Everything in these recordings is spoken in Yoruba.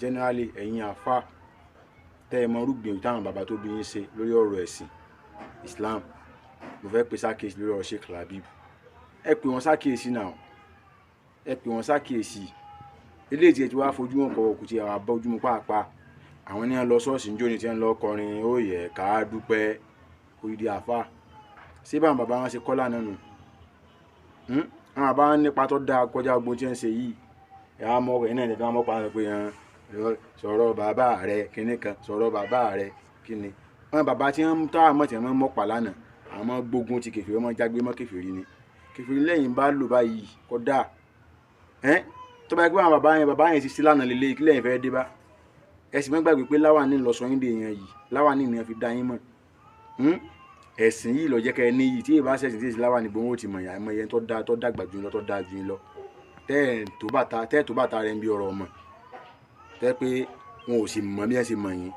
generally ẹ̀yin àfà tẹ́ ẹ mọ rúgbìn táwọn bàbá tó bí yín ṣe lórí ọ̀rọ̀ ẹ̀sìn Islam, mo fẹ́ pe sákèsì lórí ọ̀rọ̀ Sheikh Labib. Ẹ pè wọ́n sákèsì náà, ẹ pè wọ́n sákèsì. Eléyìí tí ẹ ti wá fojú wọn kọ̀ kù tí àwọn abọ́júmọ́ pàápàá àwọn ní wọn lọ ṣọ́ọ̀ṣì ń jó ní tí wọn lọ kọrin ó yẹ ká dúpẹ́ odidi àfà. Ṣé báwọn bàbá wọn ṣe kọ́ lánàá nù? Àwọn bàbá wọn nípa tó dáa kọjá gbogbo tí wọn ṣe yìí. Ẹ á mọ ẹ̀ náà ní tí wọ́n mọ̀ pa pé sọ̀rọ̀ bàbá rẹ̀ kíní kan, sọ̀rọ̀ bàbá rẹ̀ kíní. Àwọn bàbá tí wọ́n tá àmọ́ tí wọ́n mọ̀ pa lánàá àwọn gbógun ti kèfèrí ọmọ jágbé mọ́ kèfèrí ni. Kèfèrí lẹ́yìn bá lò báyìí kódà tó bá yẹ pé àwọn bàbá yẹn ti sí lánàá lélẹ́yìí kí lẹ́yìn fẹ́ dé bá. Ẹ sì má gbàgbé pé láwàní lọ sọ yín dé èèyàn yìí, láwàní ni wọ́n fi dá yín mọ̀. Ẹ̀sìn yìí ló jẹ́ kẹ́ ẹ ní yìí tí èèbá ṣẹ̀sìn tí èsì láwàní gbóhùn ó ti mọ̀ yàn àìmọ̀ yẹn tó dàgbà jù yín lọ tó dáa jù yín lọ. Tẹ́ tó bàtà rẹ̀ ń bí ọ̀rọ̀ ọmọ tẹ́ pé wọn ò sì mọ̀ bí ẹ ṣe mọ̀ yín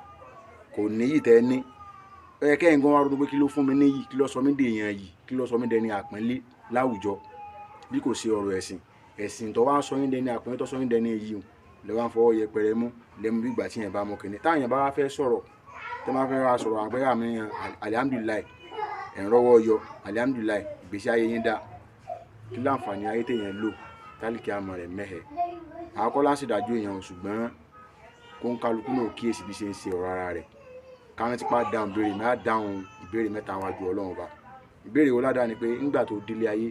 kò níyì tẹ́ ní. Ó yẹ kẹ́yìn gan wá ronú pé kí ló fún mi níyì, kí ló sọ mí dé èèyàn yìí, kí ló sọ mí dẹni àpọ́nlé láwùjọ bí kò ṣe ọ̀rọ̀ ẹ̀sìn. Ẹ̀sìn tó wá sọ yín dẹni àpọ́nlé tó sọ yín dẹni èyí lè wá ń fọwọ́ yẹpẹrẹ mú lẹ́mu bí ìgbà tí yẹn bá mọ kìnìún. Táwọn yẹn bá wá fẹ́ sọ̀rọ̀ tó máa fẹ́ wá sọ̀rọ̀ àgbẹ̀rẹ̀ àmì alihamudulilayi ẹ̀ ń rọ́wọ́ yọ alihamudulilayi ìgbésí ayé yín dá kí láǹfààní ayé téèyàn lò tálíkì àmọ̀ rẹ̀ mẹ́hẹ̀. Àkọ́kọ́ láti dájú èèyàn ṣùgbọ́n kó ń kálukú náà kíyèsí bí ṣe ń ṣe ọ̀rọ̀ ara rẹ̀. Káwọn ti pa dáhùn béèrè máa dáhùn ìbéèrè mẹ́ta wájú Ọlọ́run Ọba. Ìbéèrè wo ládàá ni pé nígbà tó délé ayé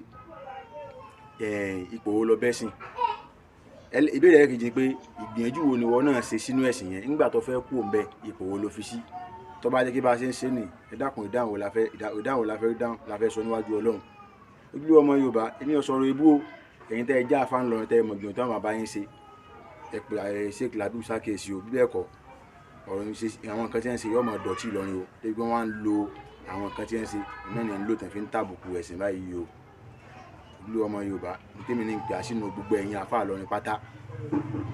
ipò wo lọ bẹ́sìn. Ìbéèrè rẹ̀ kejì pé ìgbìyànjú wo ni wọ́n náà ṣe sínú ẹ̀sìn yẹn nígbà tó fẹ́ kú òǹbẹ ipò wo ló fi sí. Tó bá jẹ́ kí bá ṣe ń ṣe nì ẹ dákun ìdáhùn wo la fẹ́ sọ níwájú Ọlọ́run. Ojúlówó ọmọ Yorùbá èmi ò sọ̀rọ̀ ebú o, ẹ̀yin tẹ́ ẹ já afá ńlọrọ̀ tẹ́ ẹ mọ̀ gbìyànjú táwọn bàbá yín ṣe ẹ pé Sheikh Labib sákèsì o bí bẹ́ẹ̀ kọ́ ọ̀rọ̀ yín ṣe àwọn nǹkan tí wọ́n ṣe yọ ọmọ dọ̀tí Ìlọrin o débi wọ́n wá ń lo àwọn nǹkan tí wọ́n ṣe iná ni ń lò tẹ̀ fi ń tàbùkù ẹ̀sìn báyìí o. Ojúlówó ọmọ Yorùbá ní tèmi ní ìgbà sínú gbogbo ẹ̀yin afá Ìlọrin pátá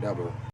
dàbọ̀.